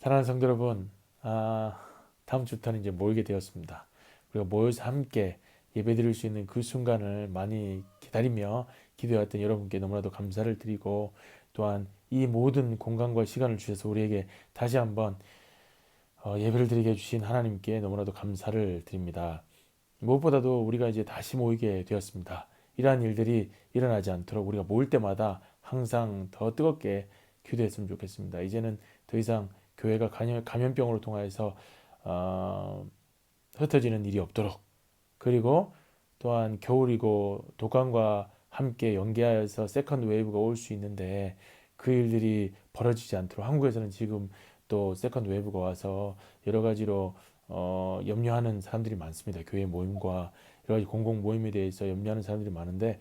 사랑하는 성도 여러분, 다음 주부터는 이제 모이게 되었습니다. 우리가 모여서 함께 예배드릴 수 있는 그 순간을 많이 기다리며 기도해왔던 여러분께 너무나도 감사를 드리고, 또한 이 모든 공간과 시간을 주셔서 우리에게 다시 한번 예배를 드리게 해주신 하나님께 너무나도 감사를 드립니다. 무엇보다도 우리가 이제 다시 모이게 되었습니다. 이러한 일들이 일어나지 않도록 우리가 모일 때마다 항상 더 뜨겁게 기도했으면 좋겠습니다. 이제는 더 이상 교회가 감염병으로 통하여서 어, 흩어지는 일이 없도록, 그리고 또한 겨울이고 독감과 함께 연계하여서 세컨드 웨이브가 올 수 있는데 그 일들이 벌어지지 않도록, 한국에서는 지금 또 세컨드 웨이브가 와서 여러 가지로 염려하는 사람들이 많습니다. 교회 모임과 여러 가지 공공 모임에 대해서 염려하는 사람들이 많은데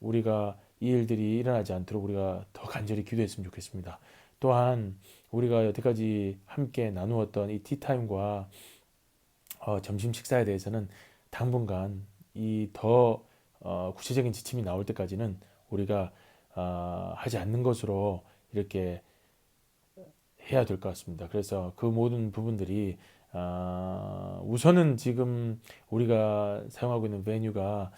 우리가 이 일들이 일어나지 않도록 우리가 더 간절히 기도했으면 좋겠습니다. 또한 우리가 여태까지 함께 나누었던 이 티타임과 점심 식사에 대해서는 당분간 이 더 구체적인 지침이 나올 때까지는 우리가 하지 않는 것으로 이렇게 해야 될 것 같습니다. 그래서 그 모든 부분들이 우선은 지금 우리가 사용하고 있는 베뉴가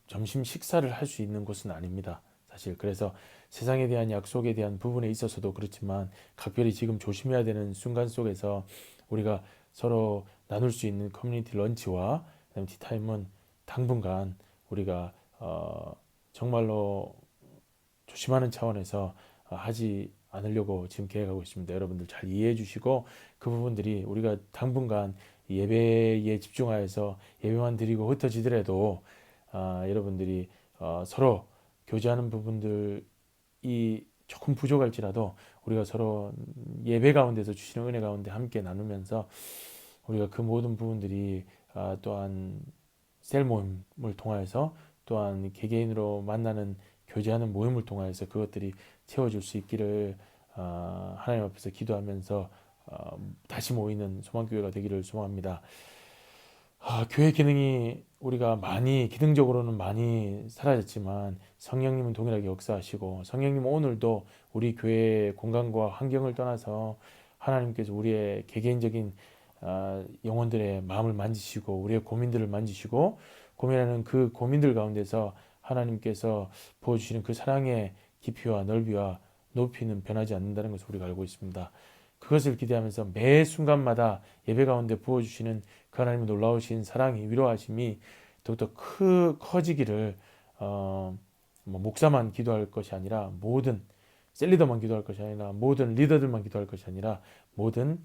점심 식사를 할 수 있는 곳은 아닙니다. 사실 그래서 세상에 대한 약속에 대한 부분에 있어서도 그렇지만 각별히 지금 조심해야 되는 순간 속에서 우리가 서로 나눌 수 있는 커뮤니티 런치와 그다음에 티타임은 당분간 우리가 정말로 조심하는 차원에서 하지 않으려고 지금 계획하고 있습니다. 여러분들 잘 이해해 주시고 그 부분들이 우리가 당분간 예배에 집중하여서 예배만 드리고 흩어지더라도 여러분들이 서로 교제하는 부분들이 조금 부족할지라도 우리가 서로 예배 가운데서 주시는 은혜 가운데 함께 나누면서 우리가 그 모든 부분들이 또한 셀 모임을 통하여서 또한 개개인으로 만나는 교제하는 모임을 통하여서 그것들이 채워줄 수 있기를 하나님 앞에서 기도하면서 다시 모이는 소망교회가 되기를 소망합니다. 교회 기능이 우리가 많이 기능적으로는 많이 사라졌지만 성령님은 동일하게 역사하시고, 성령님은 오늘도 우리 교회의 공간과 환경을 떠나서 하나님께서 우리의 개개인적인 영혼들의 마음을 만지시고 우리의 고민들을 만지시고, 고민하는 그 고민들 가운데서 하나님께서 부어주시는 그 사랑의 깊이와 넓이와 높이는 변하지 않는다는 것을 우리가 알고 있습니다. 그것을 기대하면서 매 순간마다 예배 가운데 부어주시는 그 하나님의 놀라우신 사랑이, 위로하심이 더욱더 커지기를 목사만 기도할 것이 아니라, 모든 셀리더만 기도할 것이 아니라, 모든 리더들만 기도할 것이 아니라, 모든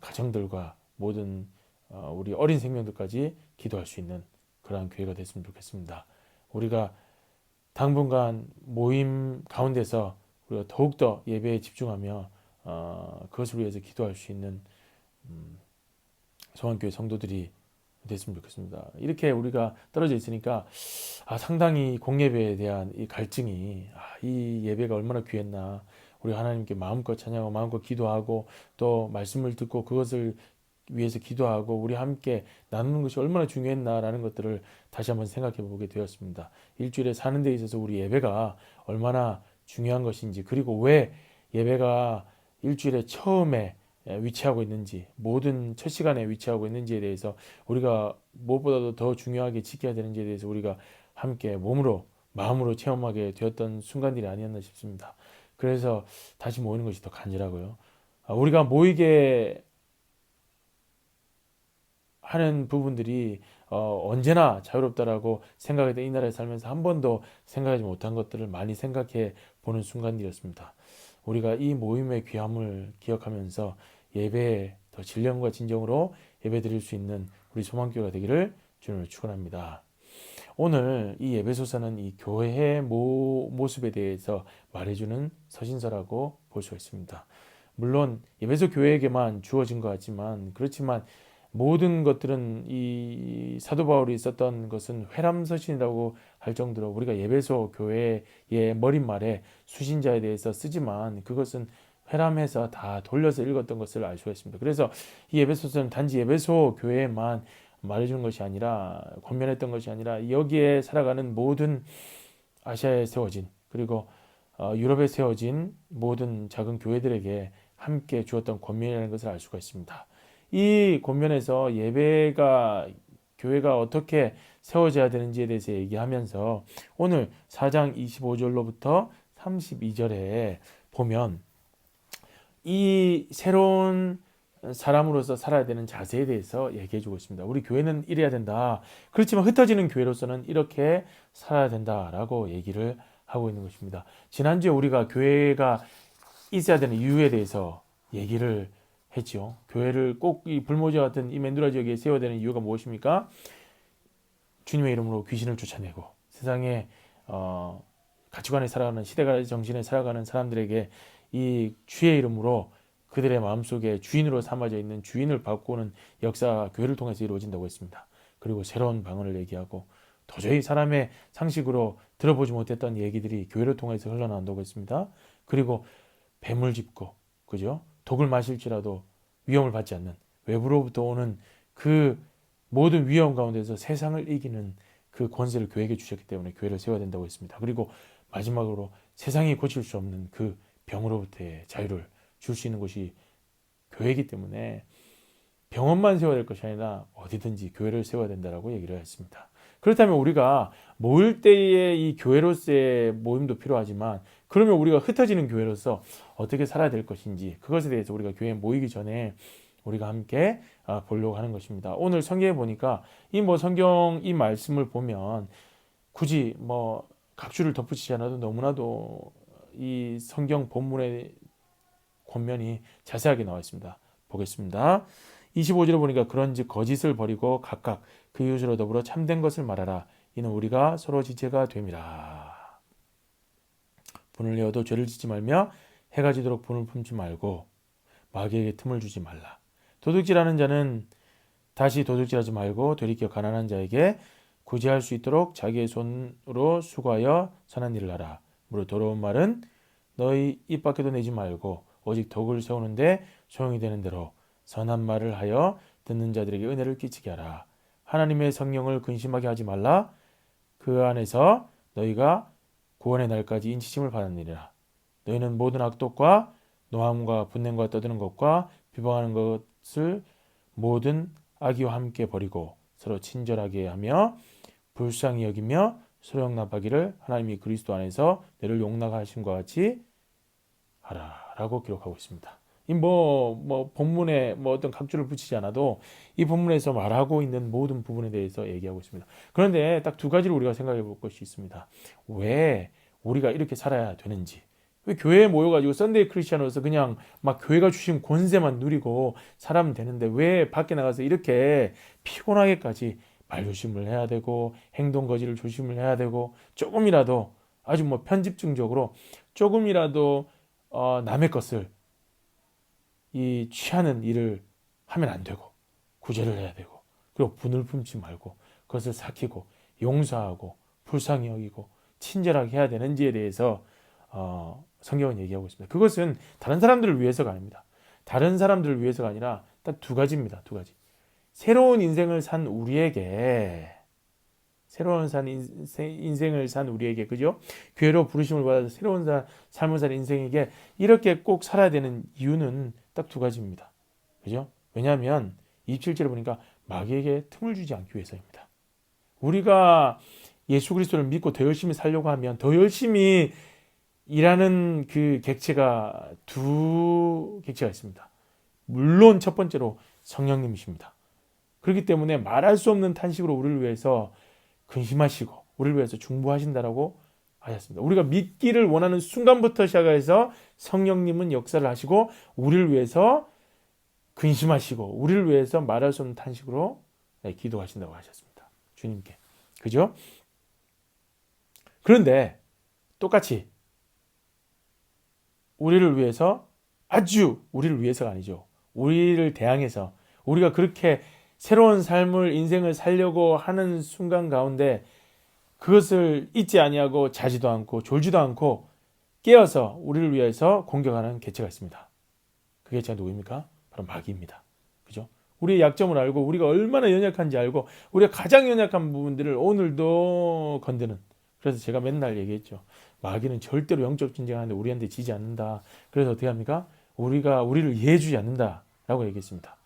가정들과 모든 우리 어린 생명들까지 기도할 수 있는 그러한 교회가 됐으면 좋겠습니다. 우리가 당분간 모임 가운데서 우리가 더욱더 예배에 집중하며 그것을 위해서 기도할 수 있는 소환교회 성도들이 됐으면 좋겠습니다. 이렇게 우리가 떨어져 있으니까 상당히 공예배에 대한 이 갈증이, 이 예배가 얼마나 귀했나, 우리 하나님께 마음껏 찬양하고 마음껏 기도하고 또 말씀을 듣고 그것을 위해서 기도하고 우리 함께 나누는 것이 얼마나 중요했나라는 것들을 다시 한번 생각해 보게 되었습니다. 일주일에 사는 데 있어서 우리 예배가 얼마나 중요한 것인지, 그리고 왜 예배가 일주일에 처음에 위치하고 있는지, 모든 첫 시간에 위치하고 있는지에 대해서 우리가 무엇보다도 더 중요하게 지켜야 되는지에 대해서 우리가 함께 몸으로 마음으로 체험하게 되었던 순간들이 아니었나 싶습니다. 그래서 다시 모이는 것이 더 간절하고요. 우리가 모이게 하는 부분들이 언제나 자유롭다라고 생각했던 이 나라에 살면서 한 번도 생각하지 못한 것들을 많이 생각해 보는 순간이었습니다. 우리가 이 모임의 귀함을 기억하면서 예배에 더 진령과 진정으로 예배 드릴 수 있는 우리 소망교회가 되기를 주님을 축원합니다. 오늘 이 예배소서는 이 교회의 모습에 대해서 말해주는 서신서라고 볼 수가 있습니다. 물론 예배소 교회에게만 주어진 것 같지만, 그렇지만 모든 것들은 이 사도 바울이 썼던 것은 회람서신이라고 할 정도로 우리가 예배소 교회의 머릿말에 수신자에 대해서 쓰지만 그것은 회람해서 다 돌려서 읽었던 것을 알 수가 있습니다. 그래서 이 예배소서는 단지 예배소 교회에만 말해주는 것이 아니라, 권면했던 것이 아니라 여기에 살아가는 모든 아시아에 세워진, 그리고 유럽에 세워진 모든 작은 교회들에게 함께 주었던 권면이라는 것을 알 수가 있습니다. 이 권면에서 교회가 어떻게 세워져야 되는지에 대해서 얘기하면서 오늘 4장 25절로부터 32절에 보면 이 새로운 사람으로서 살아야 되는 자세에 대해서 얘기해 주고 있습니다. 우리 교회는 이래야 된다. 그렇지만 흩어지는 교회로서는 이렇게 살아야 된다라고 얘기를 하고 있는 것입니다. 지난주에 우리가 교회가 있어야 되는 이유에 대해서 얘기를 했죠. 교회를 꼭 이 불모지와 같은 이 맨두라 지역에 세워야 되는 이유가 무엇입니까? 주님의 이름으로 귀신을 쫓아내고 세상에 가치관에 살아가는 시대가 정신에 살아가는 사람들에게 이 주의 이름으로 그들의 마음속에 주인으로 삼아져 있는 주인을 바꾸는 역사가 교회를 통해서 이루어진다고 했습니다. 그리고 새로운 방언을 얘기하고 도저히 사람의 상식으로 들어보지 못했던 얘기들이 교회를 통해서 흘러나온다고 했습니다. 그리고 뱀을 짚고 그죠? 독을 마실지라도 위험을 받지 않는 외부로부터 오는 그 모든 위험 가운데서 세상을 이기는 그 권세를 교회에게 주셨기 때문에 교회를 세워야 된다고 했습니다. 그리고 마지막으로 세상이 고칠 수 없는 그 병으로부터의 자유를 줄 수 있는 곳이 교회이기 때문에 병원만 세워야 될 것이 아니라 어디든지 교회를 세워야 된다라고 얘기를 했습니다. 그렇다면 우리가 모일 때의 이 교회로서의 모임도 필요하지만 그러면 우리가 흩어지는 교회로서 어떻게 살아야 될 것인지 그것에 대해서 우리가 교회에 모이기 전에 우리가 함께 보려고 하는 것입니다. 오늘 성경에 보니까 성경 이 말씀을 보면 굳이 각주를 덧붙이지 않아도 너무나도 이 성경 본문의 권면이 자세하게 나와 있습니다. 보겠습니다. 25절에 보니까 그런즉 거짓을 버리고 각각 그 이웃으로 더불어 참된 것을 말하라. 이는 우리가 서로 지체가 됨이라. 분을 내어도 죄를 짓지 말며 해가 지도록 분을 품지 말고 마귀에게 틈을 주지 말라. 도둑질하는 자는 다시 도둑질하지 말고 되리켜 가난한 자에게 구제할 수 있도록 자기의 손으로 수고하여 선한 일을 하라. 무릇 더러운 말은 너희 입 밖에도 내지 말고 오직 덕을 세우는데 소용이 되는 대로 선한 말을 하여 듣는 자들에게 은혜를 끼치게 하라. 하나님의 성령을 근심하게 하지 말라. 그 안에서 너희가 구원의 날까지 인치심을 받았느니라. 너희는 모든 악독과 노함과 분냄과 떠드는 것과 비방하는 것을 모든 악의와 함께 버리고 서로 친절하게 하며 불쌍히 여기며 소용납하기를 하나님이 그리스도 안에서 너를 용납하신 것 같이 하라라고 기록하고 있습니다. 이 본문에 어떤 각주를 붙이지 않아도 이 본문에서 말하고 있는 모든 부분에 대해서 얘기하고 있습니다. 그런데 딱 두 가지를 우리가 생각해 볼 것이 있습니다. 왜 우리가 이렇게 살아야 되는지, 왜 교회에 모여가지고 썬데이 크리스천으로서 그냥 막 교회가 주신 권세만 누리고 살아면 되는데 왜 밖에 나가서 이렇게 피곤하게까지 말조심을 해야 되고 행동 거지를 조심을 해야 되고 조금이라도 아주 편집증적으로 조금이라도 남의 것을 이 취하는 일을 하면 안 되고 구제를 해야 되고 그리고 분을 품지 말고 그것을 삭히고 용서하고 불쌍히 여기고 친절하게 해야 되는지에 대해서 성경은 얘기하고 있습니다. 그것은 다른 사람들을 위해서가 아닙니다. 다른 사람들을 위해서가 아니라 딱 두 가지입니다. 두 가지. 새로운 인생을 산 우리에게 그죠? 교회로 부르심을 받아서 새로운 삶을 산 인생에게 이렇게 꼭 살아야 되는 이유는 딱 두 가지입니다. 그죠? 왜냐하면 27절에 보니까 마귀에게 틈을 주지 않기 위해서입니다. 우리가 예수 그리스도를 믿고 더 열심히 살려고 하면 더 열심히 일하는 그 객체가 두 객체가 있습니다. 물론 첫 번째로 성령님이십니다. 그렇기 때문에 말할 수 없는 탄식으로 우리를 위해서 근심하시고 우리를 위해서 중보하신다라고 하셨습니다. 우리가 믿기를 원하는 순간부터 시작해서 성령님은 역사를 하시고 우리를 위해서 근심하시고 우리를 위해서 말할 수 없는 탄식으로 기도하신다고 하셨습니다. 주님께. 그죠? 그런데 똑같이 우리를 위해서 우리를 위해서가 아니죠. 우리를 대항해서 우리가 그렇게 새로운 삶을 인생을 살려고 하는 순간 가운데 그것을 잊지 아니하고 자지도 않고 졸지도 않고 깨어서 우리를 위해서 공격하는 개체가 있습니다. 그 개체가 누구입니까? 바로 마귀입니다. 그죠? 우리의 약점을 알고 우리가 얼마나 연약한지 알고 우리가 가장 연약한 부분들을 오늘도 건드는 그래서 제가 맨날 얘기했죠. 마귀는 절대로 영적 전쟁하는데 우리한테 지지 않는다. 그래서 어떻게 합니까? 우리를 이해해주지 않는다라고 얘기했습니다.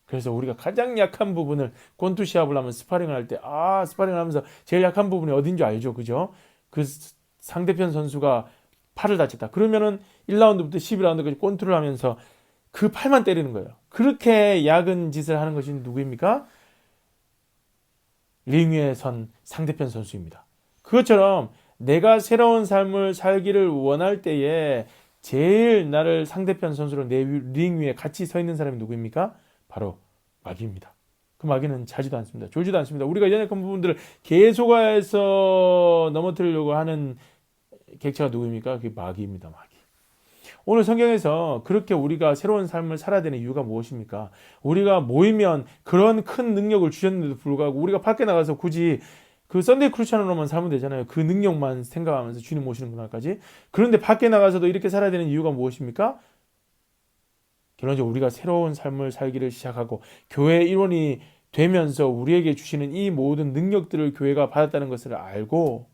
그래서 우리가 가장 약한 부분을 권투 시합을 하면 스파링을 할 때 스파링을 하면서 제일 약한 부분이 어딘 줄 알죠, 그죠? 그 상대편 선수가 팔을 다쳤다. 그러면은 1라운드부터 12라운드까지 권투를 하면서 그 팔만 때리는 거예요. 그렇게 약은 짓을 하는 것이 누구입니까? 링 위에 선 상대편 선수입니다. 그것처럼 내가 새로운 삶을 살기를 원할 때에 제일 나를 상대편 선수로 내 링 위에 같이 서 있는 사람이 누구입니까? 바로 마귀입니다. 그 마귀는 자지도 않습니다. 졸지도 않습니다. 우리가 연약한 부분들을 계속해서 넘어뜨리려고 하는 객체가 누구입니까? 그게 마귀입니다. 마귀. 오늘 성경에서 그렇게 우리가 새로운 삶을 살아야 되는 이유가 무엇입니까? 우리가 모이면 그런 큰 능력을 주셨는데도 불구하고 우리가 밖에 나가서 굳이 그 썬데이 크리스찬으로만 살면 되잖아요. 그 능력만 생각하면서 주님 모시는 그날까지. 그런데 밖에 나가서도 이렇게 살아야 되는 이유가 무엇입니까? 결론적으로 우리가 새로운 삶을 살기를 시작하고 교회의 일원이 되면서 우리에게 주시는 이 모든 능력들을 교회가 받았다는 것을 알고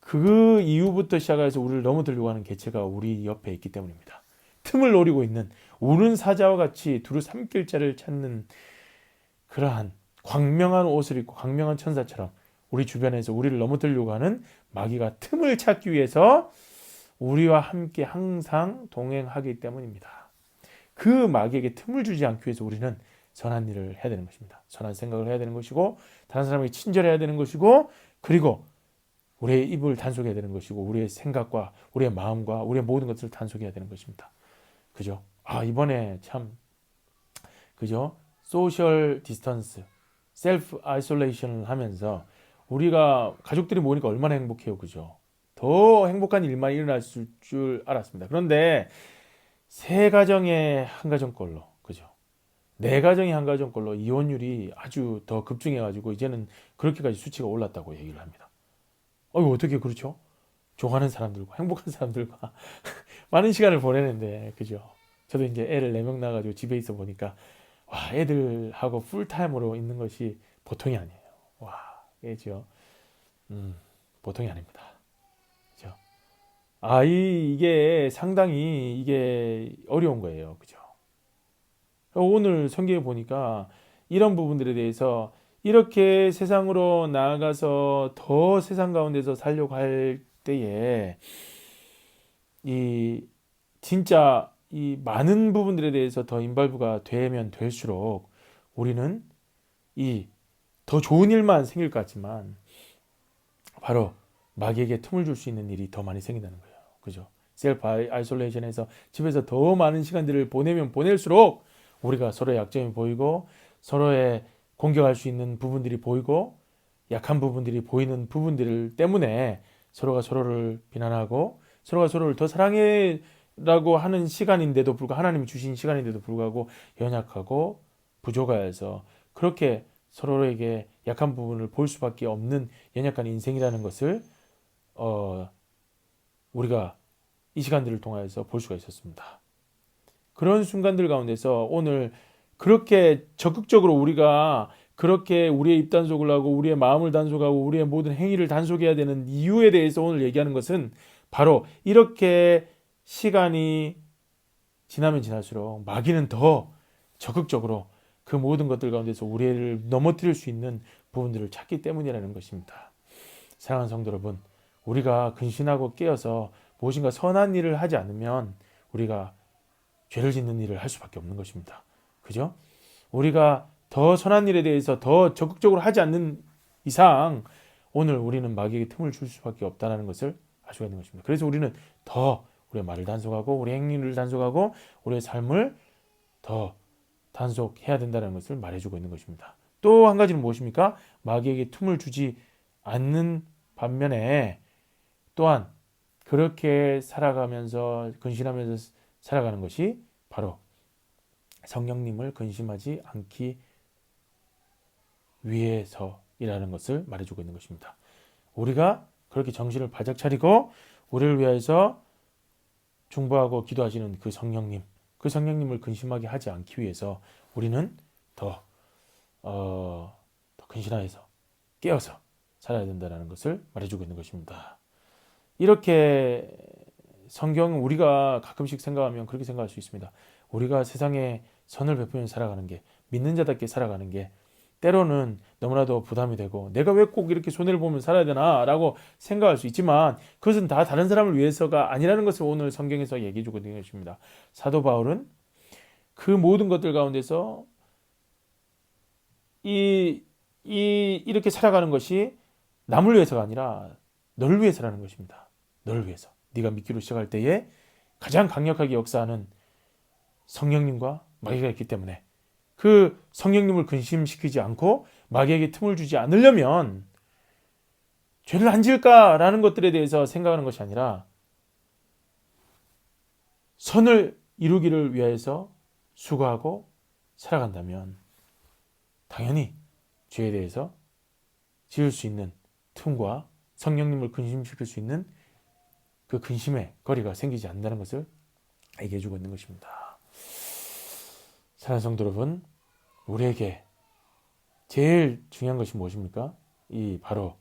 그 이후부터 시작해서 우리를 넘어들려고 하는 개체가 우리 옆에 있기 때문입니다. 틈을 노리고 있는 우는 사자와 같이 두루 삼킬 자를 찾는 그러한 광명한 옷을 입고 광명한 천사처럼 우리 주변에서 우리를 넘어뜨리려고 하는 마귀가 틈을 찾기 위해서 우리와 함께 항상 동행하기 때문입니다. 그 마귀에게 틈을 주지 않기 위해서 우리는 선한 일을 해야 되는 것입니다. 선한 생각을 해야 되는 것이고 다른 사람에게 친절해야 되는 것이고 그리고 우리의 입을 단속해야 되는 것이고 우리의 생각과 우리의 마음과 우리의 모든 것을 단속해야 되는 것입니다. 그죠? 이번에 참 그죠? 소셜 디스턴스, 셀프 아이솔레이션을 하면서 우리가 가족들이 모이니까 얼마나 행복해요. 그죠? 더 행복한 일만 일어날 줄 알았습니다. 그런데 세 가정에 한 가정꼴로 그죠? 네 가정이 한 가정꼴로 이혼율이 아주 더 급증해가지고 이제는 그렇게까지 수치가 올랐다고 얘기를 합니다. 어떻게 그렇죠? 좋아하는 사람들과 행복한 사람들과 많은 시간을 보내는데 그죠? 저도 이제 애를 4명 낳아가지고 집에 있어 보니까 와 애들하고 풀타임으로 있는 것이 보통이 아니에요. 와 그죠? 보통이 아닙니다. 그죠? 이게 상당히 이게 어려운 거예요. 그죠? 오늘 성경에 보니까 이런 부분들에 대해서 이렇게 세상으로 나아가서 더 세상 가운데서 살려고 할 때에 이 진짜 이 많은 부분들에 대해서 더 인발부가 되면 될수록 우리는 이 더 좋은 일만 생길 것 같지만 바로 마귀에게 틈을 줄 수 있는 일이 더 많이 생긴다는 거예요. 그죠? 셀프 아이솔레이션에서 집에서 더 많은 시간들을 보내면 보낼수록 우리가 서로의 약점이 보이고 서로의 공격할 수 있는 부분들이 보이고 약한 부분들이 보이는 부분들 때문에 서로가 서로를 비난하고 서로가 서로를 더 사랑해라고 하는 시간인데도 불구하고 하나님이 주신 시간인데도 불구하고 연약하고 부족해서 그렇게 서로에게 약한 부분을 볼 수밖에 없는 연약한 인생이라는 것을 우리가 이 시간들을 통해서 볼 수가 있었습니다. 그런 순간들 가운데서 오늘 그렇게 적극적으로 우리가 그렇게 우리의 입 단속을 하고 우리의 마음을 단속하고 우리의 모든 행위를 단속해야 되는 이유에 대해서 오늘 얘기하는 것은 바로 이렇게 시간이 지나면 지날수록 마귀는 더 적극적으로 그 모든 것들 가운데서 우리를 넘어뜨릴 수 있는 부분들을 찾기 때문이라는 것입니다. 사랑하는 성도 여러분, 우리가 근신하고 깨어서 무엇인가 선한 일을 하지 않으면 우리가 죄를 짓는 일을 할 수밖에 없는 것입니다. 그죠? 우리가 더 선한 일에 대해서 더 적극적으로 하지 않는 이상 오늘 우리는 마귀에게 틈을 줄 수밖에 없다는 것을 알 수가 있는 것입니다. 그래서 우리는 더 우리의 말을 단속하고 우리의 행위를 단속하고 우리의 삶을 더 단속해야 된다는 것을 말해주고 있는 것입니다. 또 한 가지는 무엇입니까? 마귀에게 틈을 주지 않는 반면에 또한 그렇게 살아가면서 근신하면서 살아가는 것이 바로 성령님을 근심하지 않기 위해서이라는 것을 말해주고 있는 것입니다. 우리가 그렇게 정신을 바짝 차리고 우리를 위해서 중보하고 기도하시는 그 성령님을 근심하게 하지 않기 위해서 우리는 더 근신하여서 깨어서 살아야 된다는 것을 말해주고 있는 것입니다. 이렇게 성경은 우리가 가끔씩 생각하면 그렇게 생각할 수 있습니다. 우리가 세상에 선을 베푸며 살아가는 게, 믿는 자답게 살아가는 게 때로는 너무나도 부담이 되고, 내가 왜 꼭 이렇게 손해를 보면 살아야 되나 라고 생각할 수 있지만, 그것은 다 다른 사람을 위해서가 아니라는 것을 오늘 성경에서 얘기해 주고 있는 것입니다. 사도 바울은 그 모든 것들 가운데서 이렇게 살아가는 것이 남을 위해서가 아니라 너를 위해서라는 것입니다. 너를 위해서. 네가 믿기로 시작할 때에 가장 강력하게 역사하는 성령님과 마귀가 있기 때문에, 그 성령님을 근심시키지 않고 마귀에게 틈을 주지 않으려면 죄를 안 지을까라는 것들에 대해서 생각하는 것이 아니라 선을 이루기를 위해서 수고하고 살아간다면 당연히 죄에 대해서 지을 수 있는 틈과 성령님을 근심시킬 수 있는 그 근심의 거리가 생기지 않는다는 것을 얘기해 주고 있는 것입니다. 사랑하는 성도 여러분, 우리에게 제일 중요한 것이 무엇입니까? 바로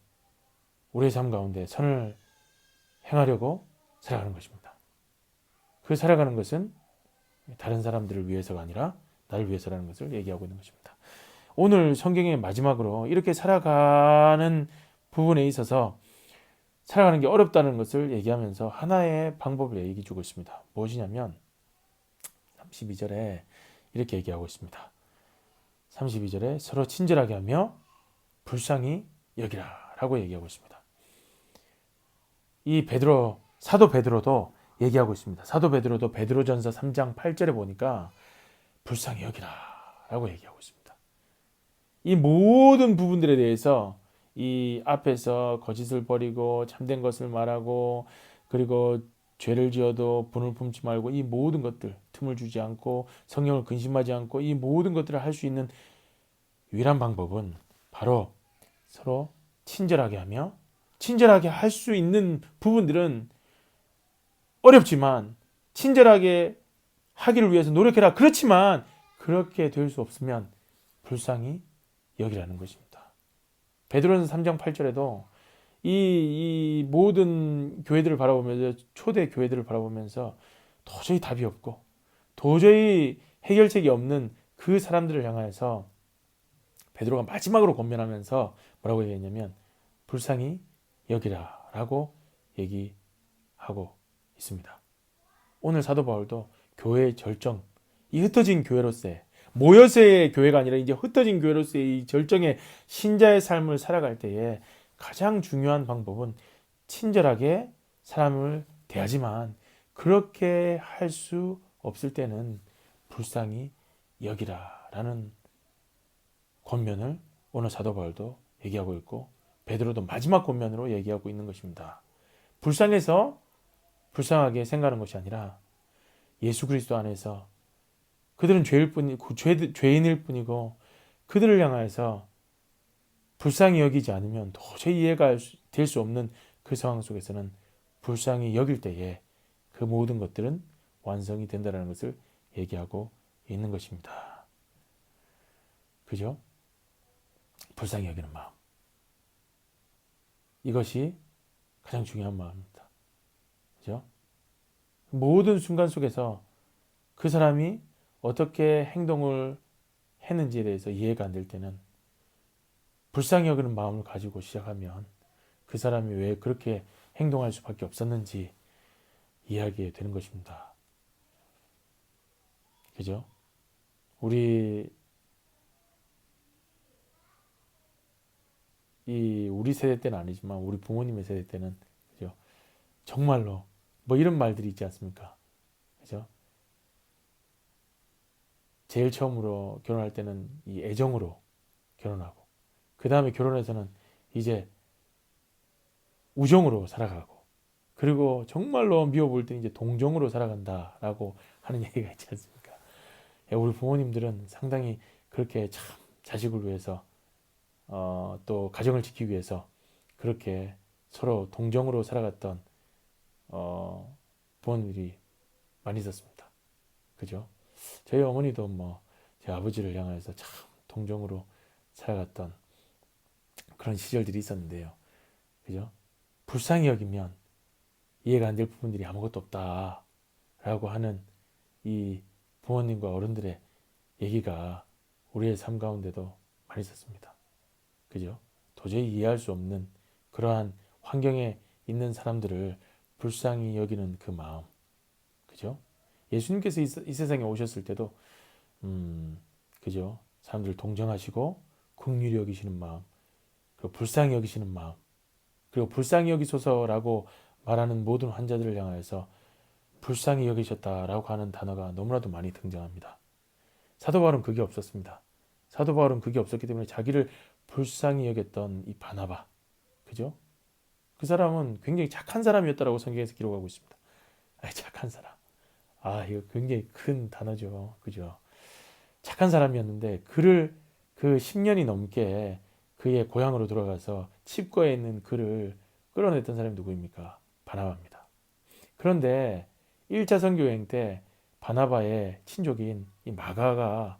우리의 삶 가운데 선을 행하려고 살아가는 것입니다. 그 살아가는 것은 다른 사람들을 위해서가 아니라 나를 위해서라는 것을 얘기하고 있는 것입니다. 오늘 성경의 마지막으로 이렇게 살아가는 부분에 있어서 살아가는 게 어렵다는 것을 얘기하면서 하나의 방법을 얘기해 주고 있습니다. 무엇이냐면 32절에 이렇게 얘기하고 있습니다. 32절에 서로 친절하게 하며 불쌍히 여기라 라고 얘기하고 있습니다. 이 사도 베드로도 얘기하고 있습니다. 사도 베드로도 베드로전서 3장 8절에 보니까 불쌍히 여기라 라고 얘기하고 있습니다. 이 모든 부분들에 대해서 이 앞에서 거짓을 버리고 참된 것을 말하고, 그리고 죄를 지어도 분을 품지 말고, 이 모든 것들 틈을 주지 않고 성령을 근심하지 않고, 이 모든 것들을 할 수 있는 유일한 방법은 바로 서로 친절하게 하며, 친절하게 할 수 있는 부분들은 어렵지만 친절하게 하기를 위해서 노력해라. 그렇지만 그렇게 될 수 없으면 불쌍히 여기라는 것입니다. 베드로전서 3장 8절에도 이 모든 교회들을 바라보면서, 초대 교회들을 바라보면서 도저히 답이 없고 도저히 해결책이 없는 그 사람들을 향해서 베드로가 마지막으로 권면하면서 뭐라고 얘기했냐면 불쌍히 여기라 라고 얘기하고 있습니다. 오늘 사도 바울도 교회의 절정, 이 흩어진 교회로서의, 모여서의 교회가 아니라 이제 흩어진 교회로서의 이 절정의 신자의 삶을 살아갈 때에 가장 중요한 방법은 친절하게 사람을 대하지만, 그렇게 할 수 없을 때는 불쌍히 여기라 라는 권면을 오늘 사도 바울도 얘기하고 있고, 베드로도 마지막 권면으로 얘기하고 있는 것입니다. 불쌍해서 불쌍하게 생각하는 것이 아니라 예수 그리스도 안에서 그들은 죄인일 뿐이고 그들을 향하여서 불쌍히 여기지 않으면 도저히 이해가 될 수 없는 그 상황 속에서는 불쌍히 여길 때에 그 모든 것들은 완성이 된다는 것을 얘기하고 있는 것입니다. 그죠? 불쌍히 여기는 마음. 이것이 가장 중요한 마음입니다. 그죠? 모든 순간 속에서 그 사람이 어떻게 행동을 했는지에 대해서 이해가 안 될 때는 불쌍히 여기는 마음을 가지고 시작하면 그 사람이 왜 그렇게 행동할 수밖에 없었는지 이해하게 되는 것입니다. 그죠? 우리 세대 때는 아니지만 우리 부모님의 세대 때는, 그죠? 정말로 뭐 이런 말들이 있지 않습니까? 그죠? 제일 처음으로 결혼할 때는 이 애정으로 결혼하고, 그 다음에 결혼해서는 이제 우정으로 살아가고, 그리고 정말로 미워볼 때 이제 동정으로 살아간다라고 하는 얘기가 있지 않습니까? 우리 부모님들은 상당히 그렇게 참 자식을 위해서 또 가정을 지키기 위해서 그렇게 서로 동정으로 살아갔던 부모님들이 많이 있었습니다. 그죠? 저희 어머니도 제 아버지를 향해서 참 동정으로 살아갔던 그런 시절들이 있었는데요. 그죠? 불쌍히 여기면 이해가 안 될 부분들이 아무것도 없다라고 하는 이 부모님과 어른들의 얘기가 우리의 삶 가운데도 많이 있었습니다. 그죠? 도저히 이해할 수 없는 그러한 환경에 있는 사람들을 불쌍히 여기는 그 마음. 그죠? 예수님께서 이 세상에 오셨을 때도 그죠? 사람들을 동정하시고 긍휼히 여기시는 마음, 그리고 불쌍히 여기시는 마음, 그리고 불쌍히 여기소서라고 말하는 모든 환자들을 향하여서 불쌍히 여기셨다라고 하는 단어가 너무나도 많이 등장합니다. 사도 바울은 그게 없었습니다. 사도 바울은 그게 없었기 때문에 자기를 불쌍히 여겼던 이 바나바, 그죠? 그 사람은 굉장히 착한 사람이었다라고 성경에서 기록하고 있습니다. 착한 사람. 이거 굉장히 큰 단어죠. 그죠? 착한 사람이었는데 그를 그 10년이 넘게 그의 고향으로 돌아가서 칩거에 있는 그를 끌어냈던 사람이 누구입니까? 바나바입니다. 그런데 1차 선교 여행 때 바나바의 친족인 이 마가가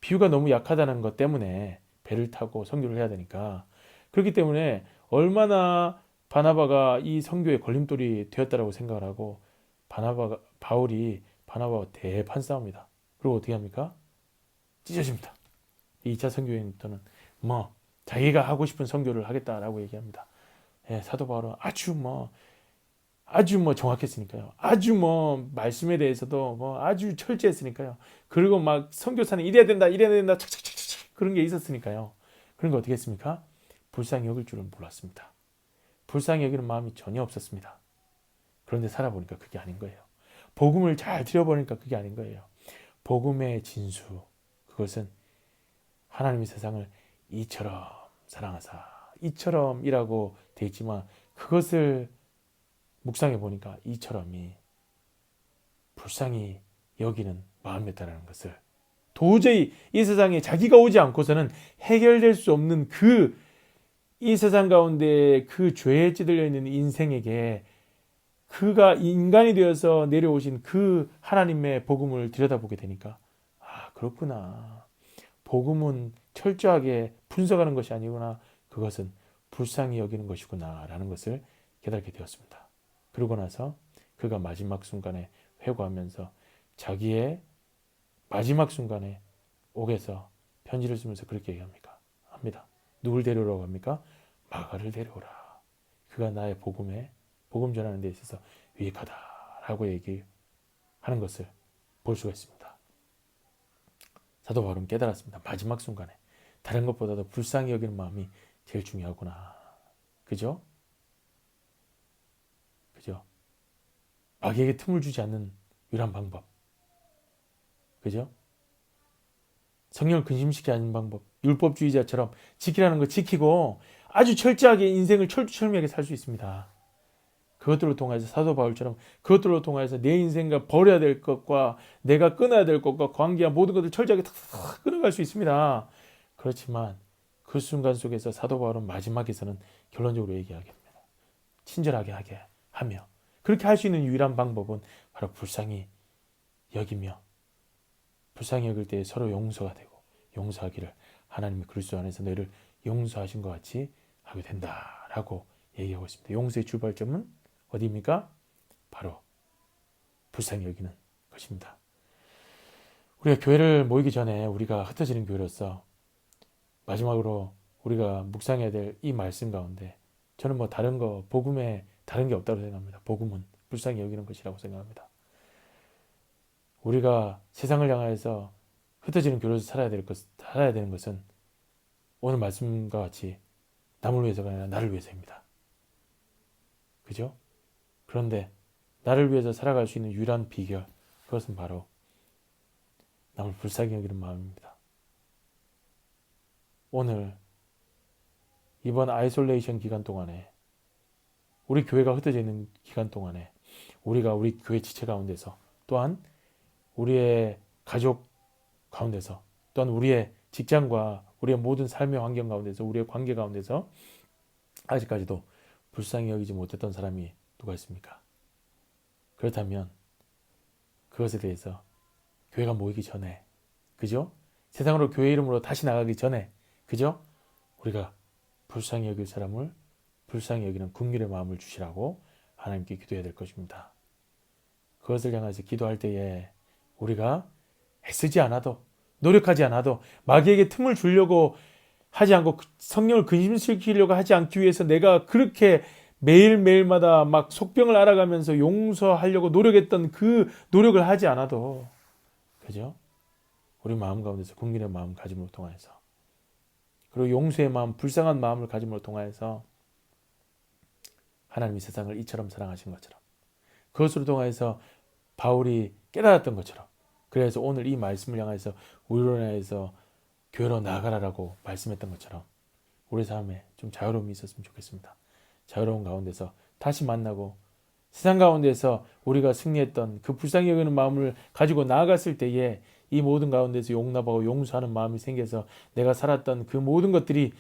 비유가 너무 약하다는 것 때문에 배를 타고 선교를 해야 되니까, 그렇기 때문에 얼마나 바나바가 이 선교의 걸림돌이 되었다라고 생각을 하고 바울이 바나바와 대판 싸웁니다. 그리고 어떻게 합니까? 찢어집니다. 2차 선교 여행 때는 자기가 하고 싶은 선교를 하겠다라고 얘기합니다. 사도 바울은 아주 정확했으니까요. 아주 말씀에 대해서도 아주 철저했으니까요. 그리고 막 선교사는 이래야 된다 착착착착 그런 게 있었으니까요. 그런 거 어떻게 했습니까? 불쌍히 여길 줄은 몰랐습니다. 불쌍히 여기는 마음이 전혀 없었습니다. 그런데 살아보니까 그게 아닌 거예요. 복음을 잘 들여보니까 그게 아닌 거예요. 복음의 진수, 그것은 하나님의 세상을 이처럼 사랑하사, 이처럼이라고 되어 있지만 그것을 묵상해 보니까 이처럼이 불쌍히 여기는 마음이었다는 것을, 도저히 이 세상에 자기가 오지 않고서는 해결될 수 없는 이 세상 가운데 그 죄에 찌들려 있는 인생에게 그가 인간이 되어서 내려오신 그 하나님의 복음을 들여다보게 되니까 그렇구나. 복음은 철저하게 분석하는 것이 아니구나. 그것은 불쌍히 여기는 것이구나 라는 것을 깨닫게 되었습니다. 그러고 나서 그가 마지막 순간에 회고하면서 자기의 마지막 순간에 옥에서 편지를 쓰면서 그렇게 합니다. 누굴 데려오라고 합니까? 마가를 데려오라. 그가 나의 복음 전하는 데 있어서 유익하다라고 얘기하는 것을 볼 수가 있습니다. 사도 바울은 깨달았습니다. 마지막 순간에 다른 것보다도 불쌍히 여기는 마음이 제일 중요하구나. 그죠? 마귀에게 틈을 주지 않는 유일한 방법. 그죠? 성령을 근심시키지 않는 방법. 율법주의자처럼 지키라는 거 지키고 아주 철저하게 인생을 철두철미하게 살 수 있습니다. 그것들로 통해서 사도 바울처럼 그것들로 통해서 내 인생과 버려야 될 것과 내가 끊어야 될 것과 관계와 모든 것을 철저하게 탁 끊어갈 수 있습니다. 그렇지만 그 순간 속에서 사도 바울은 마지막에서는 결론적으로 얘기하게 합니다. 친절하게 하게 하며, 그렇게 할 수 있는 유일한 방법은 바로 불쌍히 여기며, 불쌍히 여길 때 서로 용서가 되고, 용서하기를 하나님이 그리스도 안에서 너희를 용서하신 것 같이 하게 된다라고 얘기하고 있습니다. 용서의 출발점은 어디입니까? 바로 불쌍히 여기는 것입니다. 우리가 교회를 모이기 전에 우리가 흩어지는 교회로서 마지막으로 우리가 묵상해야 될 이 말씀 가운데 저는 복음에 다른 게 없다고 생각합니다. 복음은 불쌍히 여기는 것이라고 생각합니다. 우리가 세상을 향하여서 흩어지는 교회로서 살아야 되는 것은 오늘 말씀과 같이 남을 위해서가 아니라 나를 위해서입니다. 그죠? 그런데 나를 위해서 살아갈 수 있는 유일한 비결, 그것은 바로 남을 불쌍히 여기는 마음입니다. 오늘 이번 아이솔레이션 기간 동안에, 우리 교회가 흩어져 있는 기간 동안에 우리가 우리 교회 지체 가운데서, 또한 우리의 가족 가운데서, 또한 우리의 직장과 우리의 모든 삶의 환경 가운데서, 우리의 관계 가운데서 아직까지도 불쌍히 여기지 못했던 사람이 누가 있습니까? 그렇다면 그것에 대해서 교회가 모이기 전에, 그죠? 세상으로 교회 이름으로 다시 나가기 전에, 그죠? 우리가 불쌍히 여길 사람을 불쌍히 여기는 긍휼의 마음을 주시라고 하나님께 기도해야 될 것입니다. 그것을 향해서 기도할 때에 우리가 애쓰지 않아도, 노력하지 않아도, 마귀에게 틈을 주려고 하지 않고 성령을 근심시키려고 하지 않기 위해서 내가 그렇게 매일매일마다 막 속병을 알아가면서 용서하려고 노력했던 그 노력을 하지 않아도, 그죠? 우리 마음 가운데서 긍휼의 마음 가짐으로 통하여서, 그리고 용서의 마음, 불쌍한 마음을 가짐으로 통하여서 하나님이 세상을 이처럼 사랑하신 것처럼, 그것으로 통하여서 바울이 깨달았던 것처럼, 그래서 오늘 이 말씀을 향해서 우리로 인해서 교회로 나아가라라고 말씀했던 것처럼 우리 삶에 좀 자유로움이 있었으면 좋겠습니다. 자유로운 가운데서 다시 만나고 세상 가운데서 우리가 승리했던 그 불쌍히 여기는 마음을 가지고 나아갔을 때에 이 모든 가운데서 용납하고 용서하는 마음이 생겨서 내가 살았던 그 모든 것들이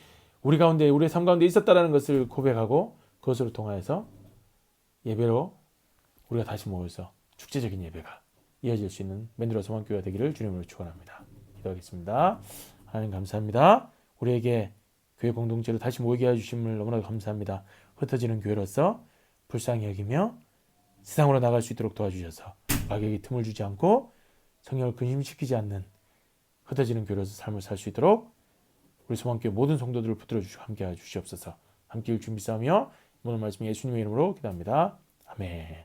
우리 가운데, 우리의 삶 가운데 있었다라는 것을 고백하고 그것으로 통하여서 예배로 우리가 다시 모여서 축제적인 예배가 이어질 수 있는 맨드라 소망교회가 되기를 주님으로 축원합니다. 기도하겠습니다. 하나님 감사합니다. 우리에게 교회 공동체로 다시 모이게 해주심을 너무나도 감사합니다. 흩어지는 교회로서 불쌍히 여기며 세상으로 나갈 수 있도록 도와주셔서 마귀에게 틈을 주지 않고 성령을 근심시키지 않는 흩어지는 교회로서 삶을 살 수 있도록 우리 소망교회 모든 성도들을 붙들어 주시고 함께해 주시옵소서. 함께 일 준비 싸우며 오늘 말씀 예수님의 이름으로 기도합니다. 아멘.